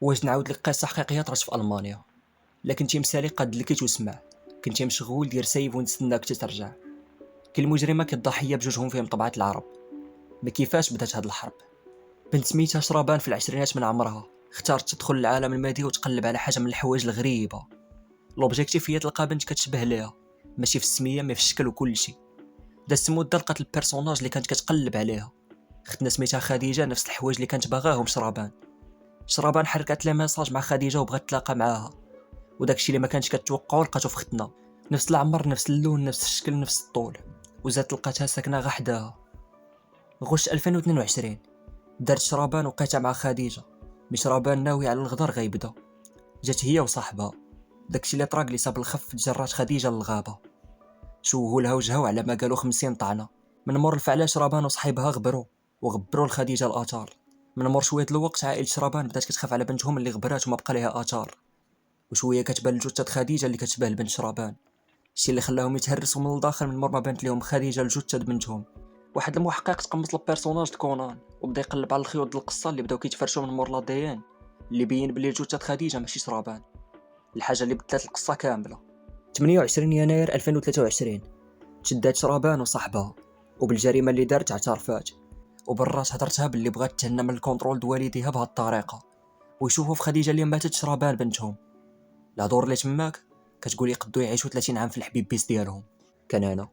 واش نعاود لك قصه حقيقيه طرات في المانيا؟ لا كنتي مسالي قاد لكيت وسمع، كنتي مشغول دير سيف ونستناك ترجع. كل مجرمه كضحيه بجوجهم فيهم طبعات العرب. ما كيفاش بدات هاد الحرب؟ بنت سميتها شربان في العشرينات من عمرها اختارت تدخل العالم المادي وتقلب على حاجه من الحوايج الغريبه. لوبجيكتيف هي تلقى بنت كتشبه ليها، ماشي في السميه مي في الشكل وكل شيء. دازت مده لقات البيرسوناج اللي كانت كتقلب عليها. اختنا سميتها خديجه، نفس الحوايج اللي كانت باغاهم شربان حركات لها ميساج مع خديجه وبغات تلاقى معاها، وداكشي اللي ما كانش كتوقعو لقاتو في ختنا. نفس العمر، نفس اللون، نفس الشكل، نفس الطول. وزاد لقاتها ساكنه غحدها. غش 2022 دارت شربان وقيتها مع خديجه. مي شربان ناوي على الغدر غيبدا. جات هي وصاحبها، داكشي اللي طراق اللي صاب الخف جرات خديجه للغابه. شوهوا لها وجهها وعلى ما قالوا 50 طعنه. من مور الفعله شربان وصحيبها وغبروا لخديجه الاثار. من مور شويه الوقت عائله شربان بدات كتخاف على بنتهم اللي غبرات وما بقى لها اثار. وشويه كتبان الجثه خديجه اللي كتشبه البنت شربان. الشيء اللي خلاهم يتهرسوا من الداخل من مور ما بانت لهم خديجه الجثه بنتهم. واحد المحقق تقمص البيرسوناج كونان وبدا يقلب على الخيوط ديال القصه اللي بداو كيتفرشوا من مور لاديان اللي بين بلي جثه خديجه ماشي شربان. الحاجه اللي بدلات القصه كامله. 28 يناير 2023 تشدات شربان وصاحبها، وبالجريمه اللي دارت اعترفات، وبرات هضرتها باللي بغات تهنى من الكونترول د والديها بهاد الطريقه، ويشوفوا في خديجه اللي ماتت شربان بنتهم. الهضور اللي تماك كتقول يقدروا يعيشوا 30 عام في الحبيب بيس ديالهم. كان انا